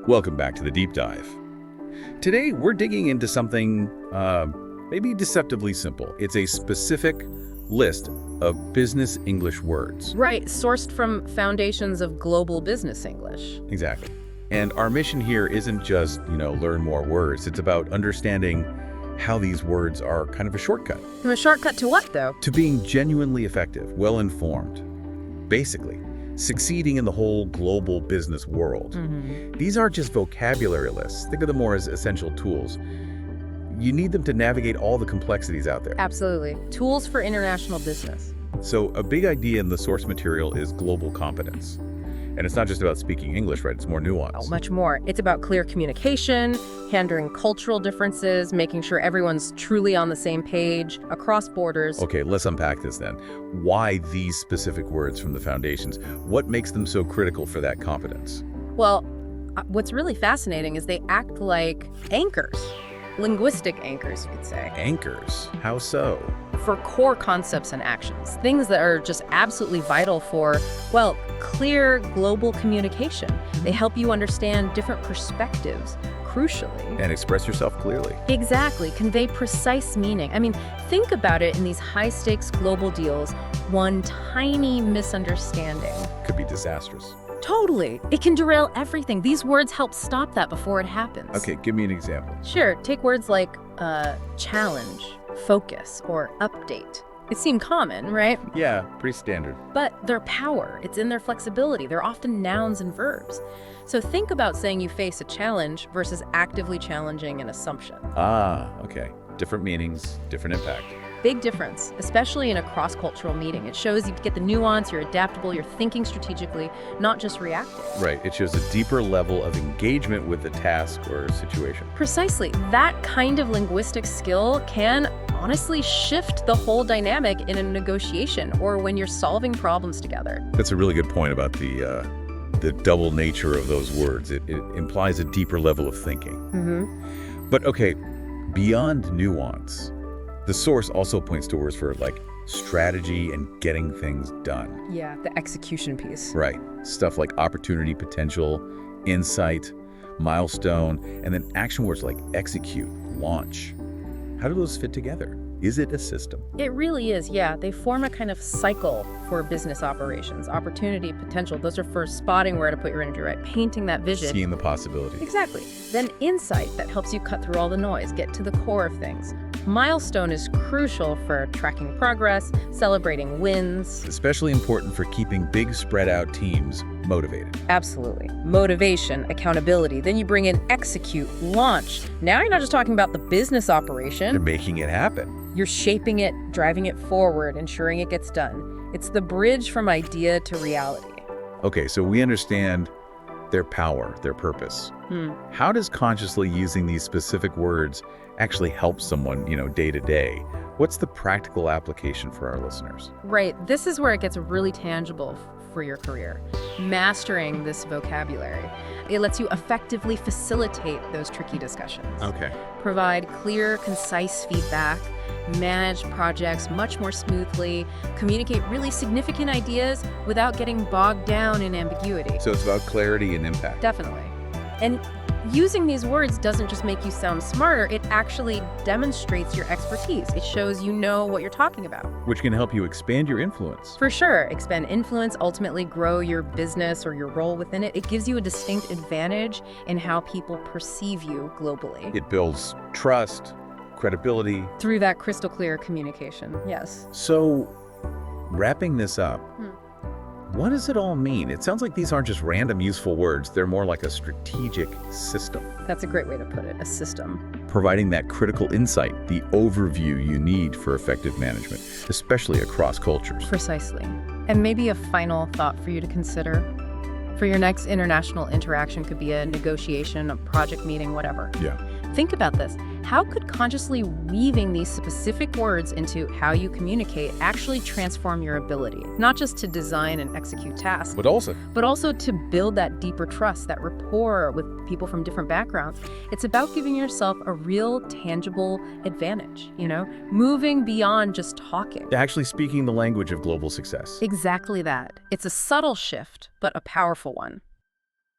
Welcome back to the Deep Dive. Today, we're digging into something maybe deceptively simple. It's a specific list of business English words. Right, sourced from foundations of global business English. Exactly. And our mission here isn't just, learn more words. It's about understanding how these words are kind of a shortcut. A shortcut to what, though? To being genuinely effective, well-informed. Basically, succeeding in the whole global business world. These aren't just vocabulary lists. Think of them more as essential tools. You need them to navigate all the complexities out there. Absolutely. Tools for international business. So a big idea in the source material is global competence. And it's not just about speaking English, right? It's more nuanced. Oh, much more. It's about clear communication, handling cultural differences, making sure everyone's truly on the same page across borders. Okay, let's unpack this then. Why these specific words from the foundations? What makes them so critical for that competence? Well, what's really fascinating is they act like anchors. Linguistic anchors, you could say. Anchors? How so? For core concepts and actions, things that are just absolutely vital for, well, clear global communication. They help you understand different perspectives, crucially. And express yourself clearly. Exactly, convey precise meaning. I mean, think about it in these high-stakes global deals. One tiny misunderstanding Could be disastrous. Totally. It can derail everything. These words help stop that before it happens. Okay, give me an example. Sure, take words like challenge, focus, or update. It seemed common, right? Yeah, pretty standard. But their power, it's in their flexibility. They're often nouns and verbs. So think about saying you face a challenge versus actively challenging an assumption. Okay. Different meanings, different impact. Big difference, especially in a cross-cultural meeting. It shows you get the nuance, you're adaptable, you're thinking strategically, not just reacting. Right. It shows a deeper level of engagement with the task or situation. Precisely. That kind of linguistic skill can honestly shift the whole dynamic in a negotiation or when you're solving problems together. That's a really good point about the double nature of those words. It implies a deeper level of thinking. But okay, beyond nuance, the source also points to words for like strategy and getting things done. Yeah, the execution piece. Right. Stuff like opportunity, potential, insight, milestone, and then action words like execute, launch. How do those fit together? Is it a system? It really is, yeah. They form a kind of cycle for business operations. Opportunity, potential, those are for spotting where to put your energy, right? Painting that vision. Seeing the possibility. Exactly. Then insight, that helps you cut through all the noise, get to the core of things. Milestone is crucial for tracking progress, celebrating wins. Especially important for keeping big spread out teams motivated. Absolutely. Motivation, accountability. Then you bring in execute, launch. Now you're not just talking about the business operation. They're making it happen. You're shaping it, driving it forward, ensuring it gets done. It's the bridge from idea to reality. Okay, so we understand their power, their purpose. How does consciously using these specific words actually help someone, day to day? What's the practical application for our listeners? Right. This is where it gets really tangible for your career. Mastering this vocabulary. It lets you effectively facilitate those tricky discussions. Okay. Provide clear, concise feedback, manage projects much more smoothly, communicate really significant ideas without getting bogged down in ambiguity. So it's about clarity and impact. Definitely. And using these words doesn't just make you sound smarter, it actually demonstrates your expertise. It shows you know what you're talking about. Which can help you expand your influence. For sure. Expand influence, ultimately grow your business or your role within it. It gives you a distinct advantage in how people perceive you globally. It builds trust, credibility. Through that crystal clear communication, yes. So, wrapping this up, what does it all mean? It sounds like these aren't just random useful words. They're more like a strategic system. That's a great way to put it, a system. Providing that critical insight, the overview you need for effective management, especially across cultures. Precisely. And maybe a final thought for you to consider. For your next international interaction, could be a negotiation, a project meeting, whatever. Yeah. Think about this. How could consciously weaving these specific words into how you communicate actually transform your ability, not just to design and execute tasks, But also to build that deeper trust, that rapport with people from different backgrounds? It's about giving yourself a real, tangible advantage, moving beyond just talking. actually speaking the language of global success. Exactly that. It's a subtle shift, but a powerful one.